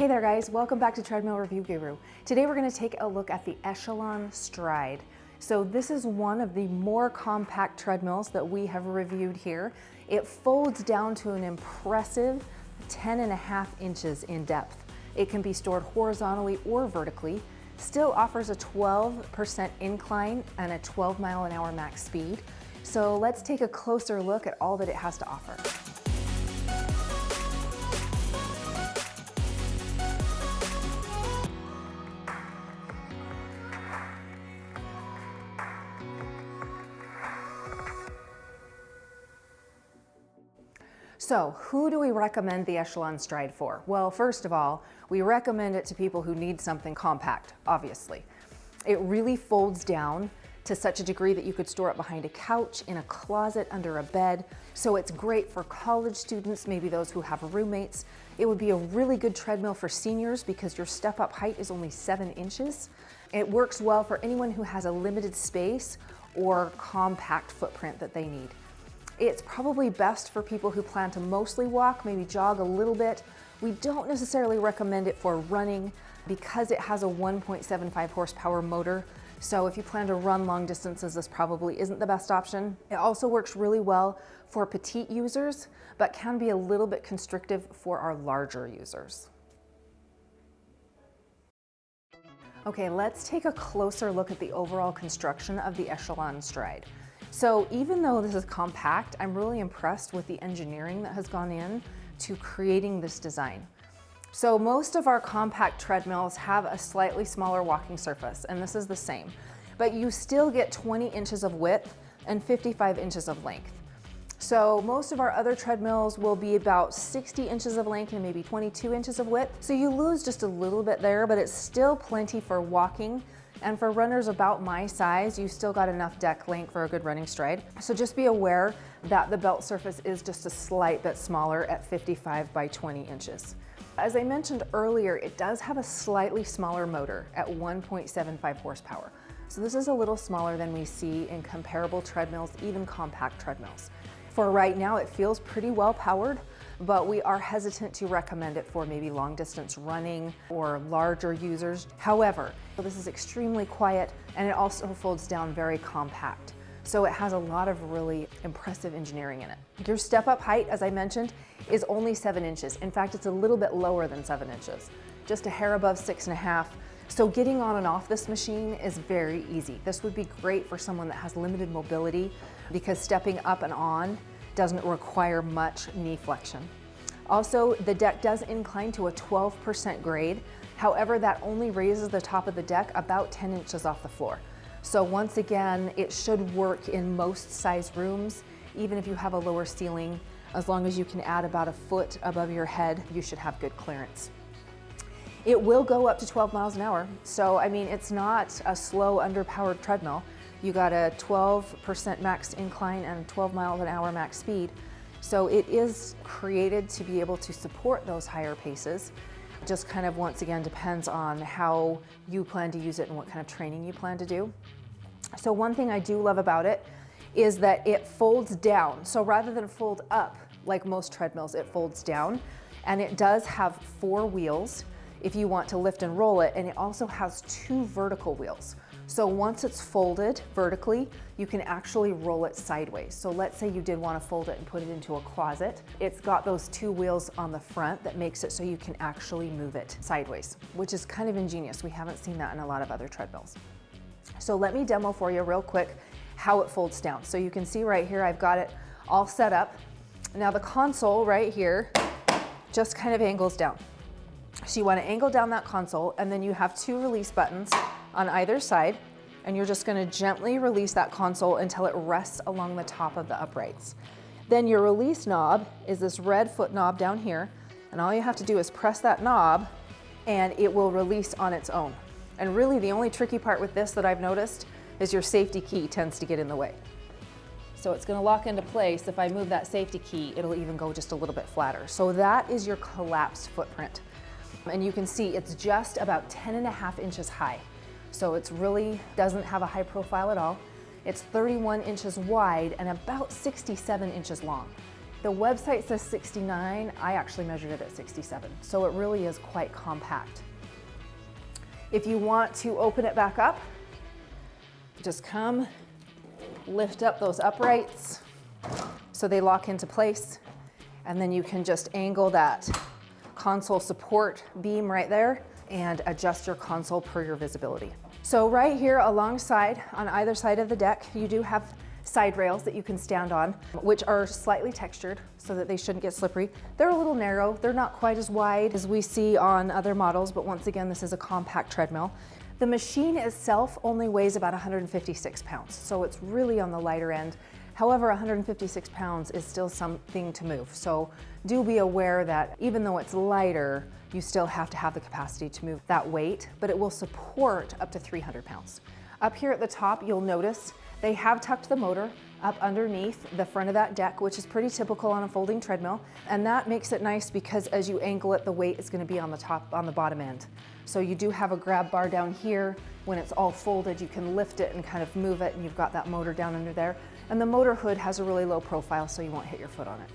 Hey there guys, welcome back to Treadmill Review Guru. Today we're going to take a look at the Echelon Stride. So this is one of the more compact treadmills that we have reviewed here. It folds down to an impressive 10.5 inches in depth. It can be stored horizontally or vertically, still offers a 12% incline and a 12-mile-an-hour max speed. So let's take a closer look at all that it has to offer. So who do we recommend the Echelon Stride for? Well, first of all, we recommend it to people who need something compact, obviously. It really folds down to such a degree that you could store it behind a couch, in a closet, under a bed. So it's great for college students, maybe those who have roommates. It would be a really good treadmill for seniors because your step-up height is only 7 inches. It works well for anyone who has a limited space or compact footprint that they need. It's probably best for people who plan to mostly walk, maybe jog a little bit. We don't necessarily recommend it for running because it has a 1.75 horsepower motor. So if you plan to run long distances, this probably isn't the best option. It also works really well for petite users, but can be a little bit constrictive for our larger users. Okay, let's take a closer look at the overall construction of the Echelon Stride. So even though this is compact, I'm really impressed with the engineering that has gone in to creating this design. So most of our compact treadmills have a slightly smaller walking surface, and this is the same, but you still get 20 inches of width and 55 inches of length. So most of our other treadmills will be about 60 inches of length and maybe 22 inches of width. So you lose just a little bit there, but it's still plenty for walking. And for runners about my size, you still got enough deck length for a good running stride. So just be aware that the belt surface is just a slight bit smaller at 55 by 20 inches. As I mentioned earlier, it does have a slightly smaller motor at 1.75 horsepower. So this is a little smaller than we see in comparable treadmills, even compact treadmills. For right now, it feels pretty well powered, but we are hesitant to recommend it for maybe long distance running or larger users. However, this is extremely quiet and it also folds down very compact. So it has a lot of really impressive engineering in it. Your step-up height, as I mentioned, is only 7 inches. In fact, it's a little bit lower than 7 inches, just a hair above 6.5. So getting on and off this machine is very easy. This would be great for someone that has limited mobility because stepping up and on doesn't require much knee flexion. Also, the deck does incline to a 12% grade. However, that only raises the top of the deck about 10 inches off the floor. So once again, it should work in most size rooms, even if you have a lower ceiling. As long as you can add about a foot above your head, you should have good clearance. It will go up to 12 miles an hour. So, I mean, it's not a slow, underpowered treadmill. You got a 12% max incline and 12 miles an hour max speed. So it is created to be able to support those higher paces. Just kind of once again depends on how you plan to use it and what kind of training you plan to do. So one thing I do love about it is that it folds down. So rather than fold up like most treadmills, it folds down, and it does have 4 wheels if you want to lift and roll it, and it also has 2 vertical wheels. So once it's folded vertically, you can actually roll it sideways. So let's say you did want to fold it and put it into a closet. It's got those 2 wheels on the front that makes it so you can actually move it sideways, which is kind of ingenious. We haven't seen that in a lot of other treadmills. So let me demo for you real quick how it folds down. So you can see right here, I've got it all set up. Now the console right here just kind of angles down. So you want to angle down that console, and then you have 2 release buttons on either side, and you're just going to gently release that console until it rests along the top of the uprights. Then your release knob is this red foot knob down here, and all you have to do is press that knob and it will release on its own. And really the only tricky part with this that I've noticed is your safety key tends to get in the way. So it's going to lock into place. If I move that safety key, it'll even go just a little bit flatter. So that is your collapsed footprint. And you can see it's just about 10.5 inches high. So it's really doesn't have a high profile at all. It's 31 inches wide and about 67 inches long. The website says 69, I actually measured it at 67, so it really is quite compact. If you want to open it back up, just come, lift up those uprights so they lock into place, and then you can just angle that console support beam right there and adjust your console per your visibility. So right here alongside, on either side of the deck, you do have side rails that you can stand on, which are slightly textured so that they shouldn't get slippery. They're a little narrow. They're not quite as wide as we see on other models, but once again, this is a compact treadmill. The machine itself only weighs about 156 pounds, so it's really on the lighter end. However, 156 pounds is still something to move. So do be aware that even though it's lighter, you still have to have the capacity to move that weight, but it will support up to 300 pounds. Up here at the top, you'll notice they have tucked the motor up underneath the front of that deck, which is pretty typical on a folding treadmill. And that makes it nice because as you angle it, the weight is gonna be on the bottom end. So you do have a grab bar down here. When it's all folded, you can lift it and kind of move it, and you've got that motor down under there. And the motor hood has a really low profile, so you won't hit your foot on it.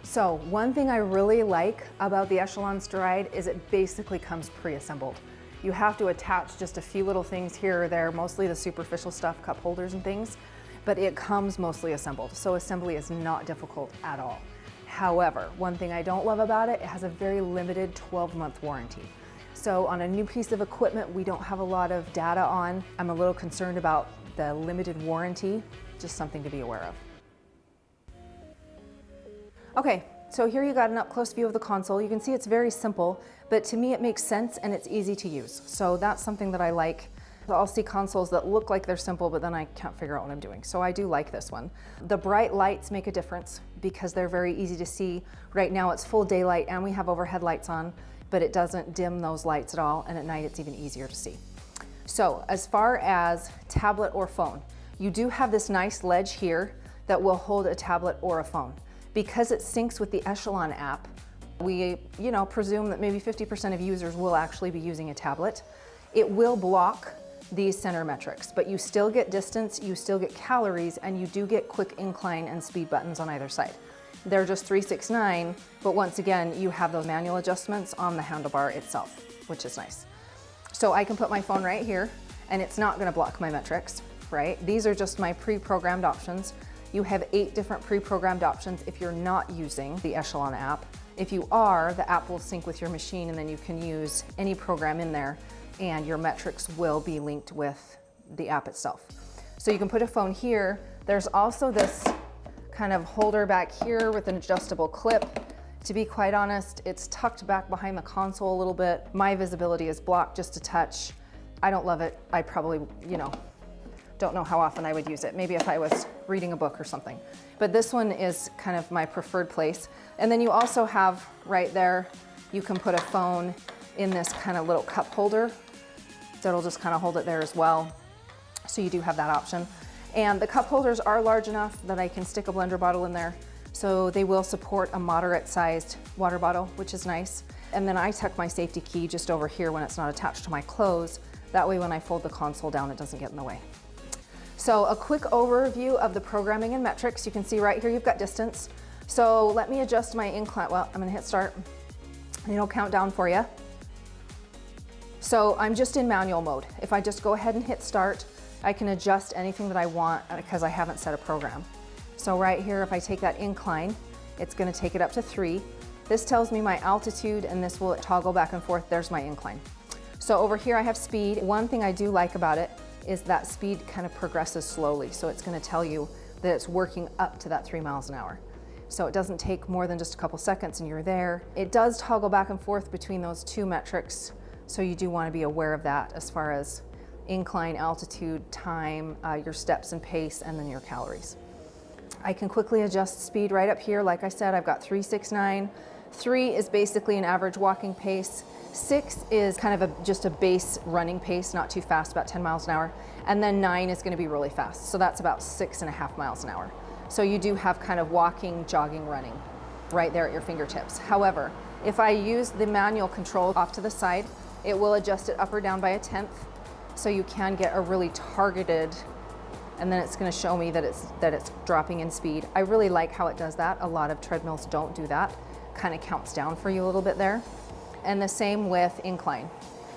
So one thing I really like about the Echelon Stride is it basically comes pre-assembled. You have to attach just a few little things here or there, mostly the superficial stuff, cup holders and things, but it comes mostly assembled. So assembly is not difficult at all. However, one thing I don't love about it, it has a very limited 12-month warranty. So on a new piece of equipment we don't have a lot of data on. I'm a little concerned about the limited warranty, just something to be aware of. Okay, so here you got an up-close view of the console. You can see it's very simple, but to me it makes sense and it's easy to use. So that's something that I like. I'll see consoles that look like they're simple, but then I can't figure out what I'm doing. So I do like this one. The bright lights make a difference because they're very easy to see. Right now it's full daylight and we have overhead lights on, but it doesn't dim those lights at all, and at night it's even easier to see. So as far as tablet or phone, you do have this nice ledge here that will hold a tablet or a phone. Because it syncs with the Echelon app, we presume that maybe 50% of users will actually be using a tablet. It will block these center metrics, but you still get distance, you still get calories, and you do get quick incline and speed buttons on either side. They're just 3, 6, 9, but once again, you have those manual adjustments on the handlebar itself, which is nice. So I can put my phone right here, and it's not gonna block my metrics, right? These are just my pre-programmed options. You have 8 different pre-programmed options if you're not using the Echelon app. If you are, the app will sync with your machine and then you can use any program in there and your metrics will be linked with the app itself. So you can put a phone here. There's also this kind of holder back here with an adjustable clip. To be quite honest, it's tucked back behind the console a little bit. My visibility is blocked just a touch. I don't love it. I probably, don't know how often I would use it. Maybe if I was reading a book or something. But this one is kind of my preferred place. And then you also have right there, you can put a phone in this kind of little cup holder. That'll just kind of hold it there as well. So you do have that option. And the cup holders are large enough that I can stick a blender bottle in there. So they will support a moderate sized water bottle, which is nice. And then I tuck my safety key just over here when it's not attached to my clothes. That way when I fold the console down, it doesn't get in the way. So a quick overview of the programming and metrics. You can see right here you've got distance. So let me adjust my incline. Well, I'm gonna hit start and it'll count down for you. So I'm just in manual mode. If I just go ahead and hit start, I can adjust anything that I want because I haven't set a program. So right here, if I take that incline, it's gonna take it up to 3. This tells me my altitude and this will toggle back and forth. There's my incline. So over here I have speed. One thing I do like about it is that speed kind of progresses slowly. So it's gonna tell you that it's working up to that 3 miles an hour. So it doesn't take more than just a couple seconds and you're there. It does toggle back and forth between those 2 metrics. So you do wanna be aware of that as far as incline, altitude, time, your steps and pace, and then your calories. I can quickly adjust speed right up here. Like I said, I've got 3, 6, 9. 3 is basically an average walking pace. 6 is kind of just a base running pace, not too fast, about 10 miles an hour. And then 9 is gonna be really fast. So that's about 6.5 miles an hour. So you do have kind of walking, jogging, running right there at your fingertips. However, if I use the manual control off to the side, it will adjust it up or down by 1/10. So you can get a really targeted and then it's going to show me that it's dropping in speed. I really like how it does that. A lot of treadmills don't do that. Kind of counts down for you a little bit there. And the same with incline.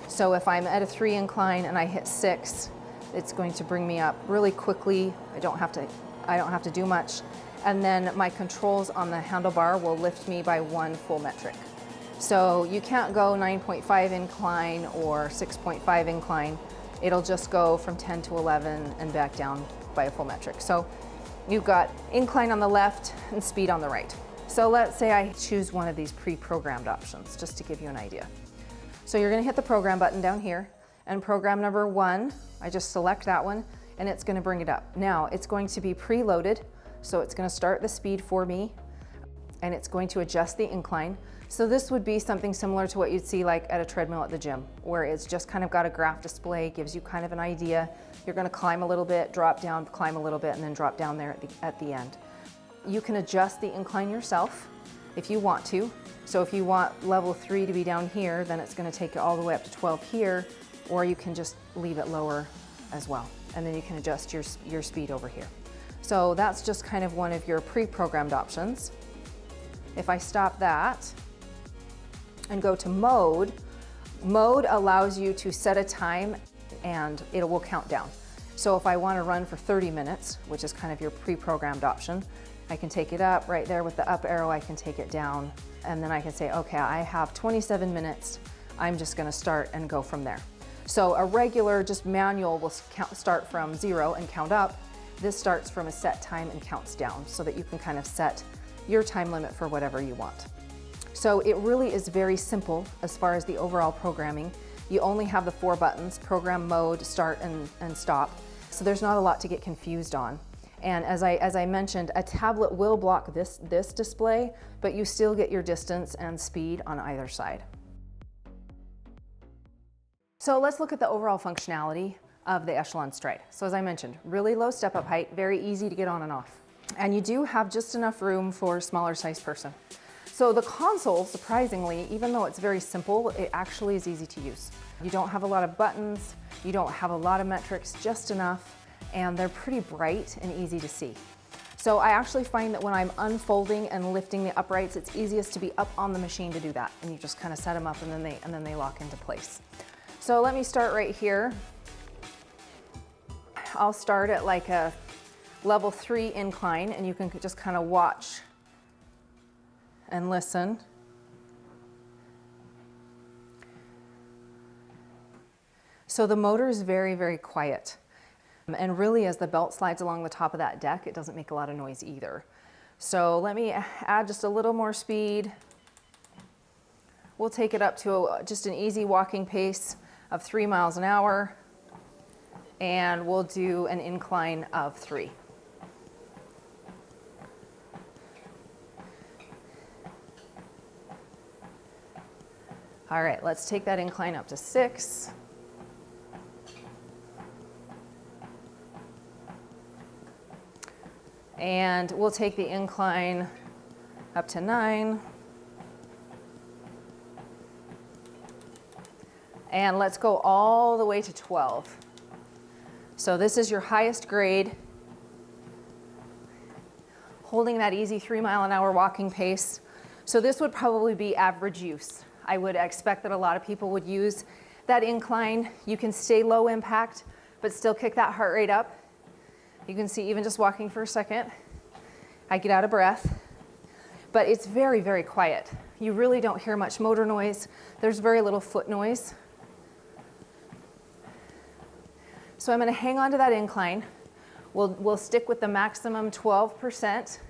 So if I'm at a 3 incline and I hit 6, it's going to bring me up really quickly. I don't have to do much. And then my controls on the handlebar will lift me by 1 full metric. So you can't go 9.5 incline or 6.5 incline. It'll just go from 10 to 11 and back down by a full metric. So you've got incline on the left and speed on the right. So let's say I choose one of these pre-programmed options, just to give you an idea. So you're gonna hit the program button down here, and program number 1, I just select that one, and it's gonna bring it up. Now, it's going to be preloaded, so it's gonna start the speed for me, and it's going to adjust the incline. So this would be something similar to what you'd see like at a treadmill at the gym, where it's just kind of got a graph display, gives you kind of an idea. You're gonna climb a little bit, drop down, climb a little bit, and then drop down there at the end. You can adjust the incline yourself if you want to. So if you want level 3 to be down here, then it's gonna take you all the way up to 12 here, or you can just leave it lower as well. And then you can adjust your speed over here. So that's just kind of one of your pre-programmed options. If I stop that and go to mode, mode allows you to set a time and it will count down. So if I want to run for 30 minutes, which is kind of your pre-programmed option, I can take it up right there with the up arrow, I can take it down, and then I can say, okay, I have 27 minutes. I'm just gonna start and go from there. So a regular, just manual will start from 0 and count up. This starts from a set time and counts down so that you can kind of set your time limit for whatever you want. So it really is very simple as far as the overall programming. You only have the 4 buttons, program, mode, start, and stop. So there's not a lot to get confused on. And as I mentioned, a tablet will block this display, but you still get your distance and speed on either side. So let's look at the overall functionality of the Echelon Stride. So as I mentioned, really low step-up height, very easy to get on and off. And you do have just enough room for a smaller sized person. So the console, surprisingly, even though it's very simple, it actually is easy to use. You don't have a lot of buttons, you don't have a lot of metrics, just enough, and they're pretty bright and easy to see. So I actually find that when I'm unfolding and lifting the uprights, it's easiest to be up on the machine to do that. And you just kind of set them up and then they lock into place. So let me start right here. I'll start at like a level 3 incline, and you can just kind of watch and listen. So the motor is very, very quiet. And really, as the belt slides along the top of that deck, it doesn't make a lot of noise either. So let me add just a little more speed. We'll take it up to just an easy walking pace of 3 miles an hour. And we'll do an incline of 3. All right, let's take that incline up to 6. And we'll take the incline up to 9. And let's go all the way to 12. So this is your highest grade, holding that easy 3 mile an hour walking pace. So this would probably be average use. I would expect that a lot of people would use that incline. You can stay low impact, but still kick that heart rate up. You can see even just walking for a second, I get out of breath, but it's very, very quiet. You really don't hear much motor noise. There's very little foot noise. So I'm gonna hang on to that incline. We'll stick with the maximum 12%,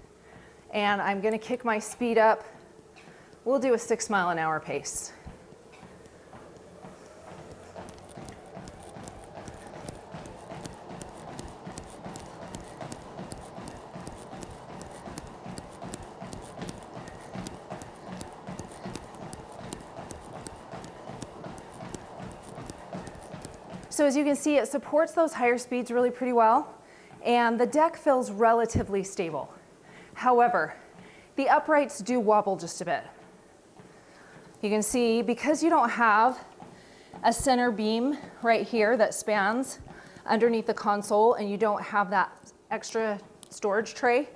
and I'm gonna kick my speed up. We'll do a 6 mile an hour pace. So as you can see, it supports those higher speeds really pretty well, and the deck feels relatively stable. However, the uprights do wobble just a bit. You can see, because you don't have a center beam right here that spans underneath the console and you don't have that extra storage tray,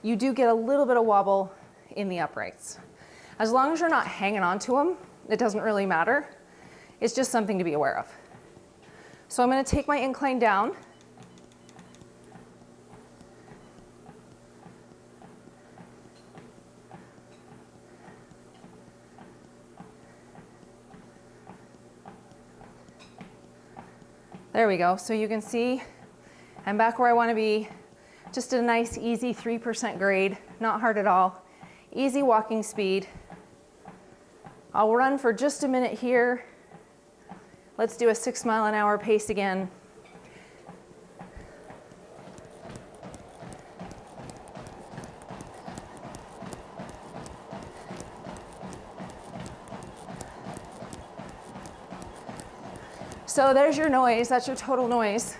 you do get a little bit of wobble in the uprights. As long as you're not hanging on to them, it doesn't really matter. It's just something to be aware of. So I'm going to take my incline down. There we go. So you can see I'm back where I want to be. Just a nice, easy 3% grade, not hard at all. Easy walking speed. I'll run for just a minute here. Let's do a 6 mile an hour pace again. So there's your noise, that's your total noise.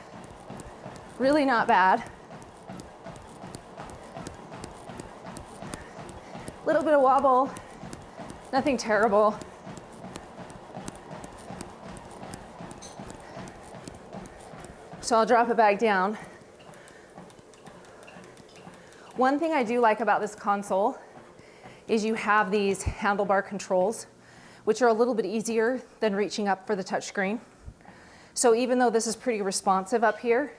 Really not bad. Little bit of wobble, nothing terrible. So I'll drop it back down. One thing I do like about this console is you have these handlebar controls, which are a little bit easier than reaching up for the touchscreen. So even though this is pretty responsive up here,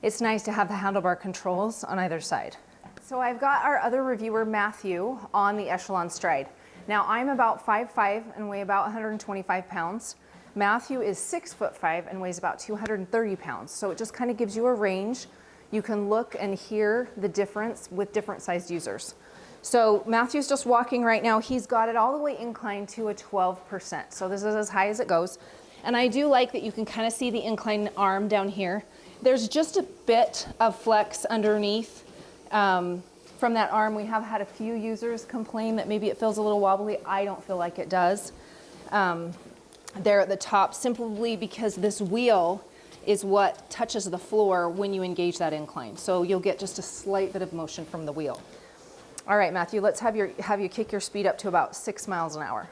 it's nice to have the handlebar controls on either side. So I've got our other reviewer, Matthew, on the Echelon Stride. Now I'm about 5'5" and weigh about 125 pounds. Matthew is 6'5" and weighs about 230 pounds. So it just kind of gives you a range. You can look and hear the difference with different sized users. So Matthew's just walking right now. He's got it all the way inclined to a 12%. So this is as high as it goes. And I do like that you can kind of see the incline arm down here. There's just a bit of flex underneath from that arm. We have had a few users complain that maybe it feels a little wobbly. I don't feel like it does. There at the top, simply because this wheel is what touches the floor when you engage that incline. So you'll get just a slight bit of motion from the wheel. All right, Matthew, let's have you kick your speed up to about 6 miles an hour.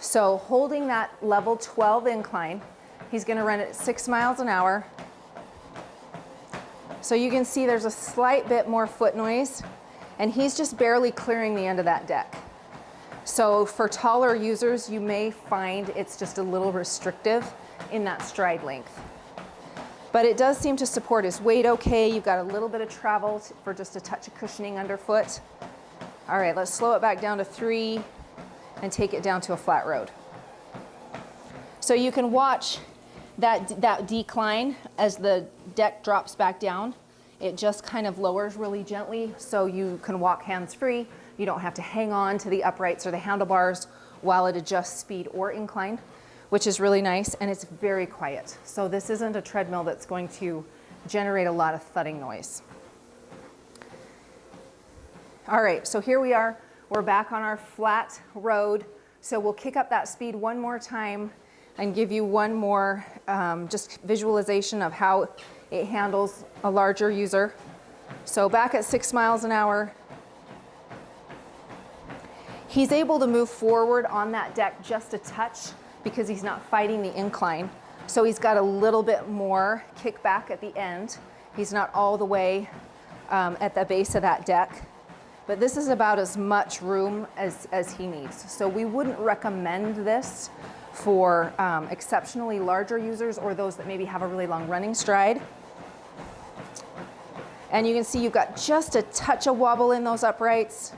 So holding that level 12 incline, he's going to run at 6 miles an hour. So you can see there's a slight bit more foot noise, and he's just barely clearing the end of that deck. So for taller users, you may find it's just a little restrictive in that stride length. But it does seem to support his weight okay. You've got a little bit of travel for just a touch of cushioning underfoot. All right, let's slow it back down to 3 and take it down to a flat road. So you can watch that decline as the deck drops back down. It just kind of lowers really gently, so you can walk hands-free. You don't have to hang on to the uprights or the handlebars while it adjusts speed or incline, which is really nice, and it's very quiet. So this isn't a treadmill that's going to generate a lot of thudding noise. All right, so here we are. We're back on our flat road. So we'll kick up that speed one more time and give you one more just visualization of how it handles a larger user. So back at 6 miles an hour, he's able to move forward on that deck just a touch because he's not fighting the incline. So he's got a little bit more kickback at the end. He's not all the way at the base of that deck. But this is about as much room as he needs. So we wouldn't recommend this for exceptionally larger users or those that maybe have a really long running stride. And you can see you've got just a touch of wobble in those uprights.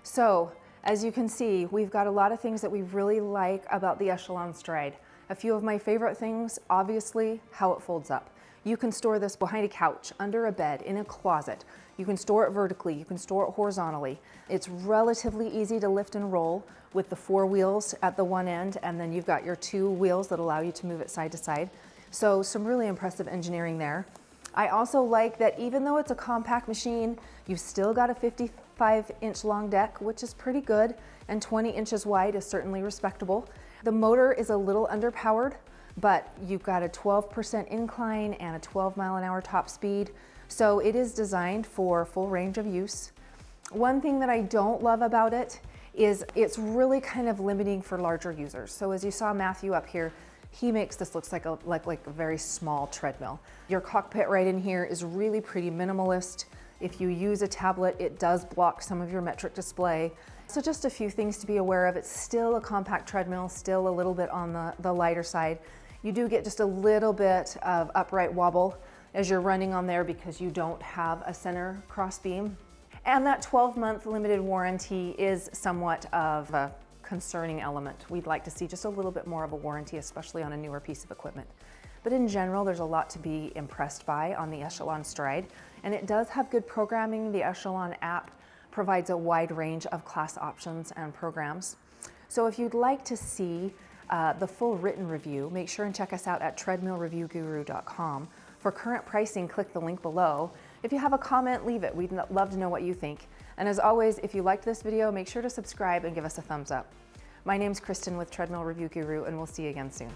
So as you can see, we've got a lot of things that we really like about the Echelon Stride. A few of my favorite things, obviously, how it folds up. You can store this behind a couch, under a bed, in a closet. You can store it vertically, you can store it horizontally. It's relatively easy to lift and roll with the 4 wheels at the one end, and then you've got your 2 wheels that allow you to move it side to side. So some really impressive engineering there. I also like that even though it's a compact machine, you've still got a 55-inch long deck, which is pretty good, and 20 inches wide is certainly respectable. The motor is a little underpowered, but you've got a 12% incline and a 12 mile an hour top speed. So it is designed for full range of use. One thing that I don't love about it is it's really kind of limiting for larger users. So as you saw Matthew up here, he makes this looks like a very small treadmill. Your cockpit right in here is really pretty minimalist. If you use a tablet, it does block some of your metric display. So just a few things to be aware of. It's still a compact treadmill, still a little bit on the lighter side. You do get just a little bit of upright wobble as you're running on there because you don't have a center cross beam. And that 12-month limited warranty is somewhat of a concerning element. We'd like to see just a little bit more of a warranty, especially on a newer piece of equipment. But in general, there's a lot to be impressed by on the Echelon Stride, and it does have good programming. The Echelon app provides a wide range of class options and programs. So if you'd like to see the full written review, make sure and check us out at treadmillreviewguru.com. For current pricing, click the link below. If you have a comment, leave it. We'd love to know what you think. And as always, if you liked this video, make sure to subscribe and give us a thumbs up. My name's Kristen with Treadmill Review Guru, and we'll see you again soon.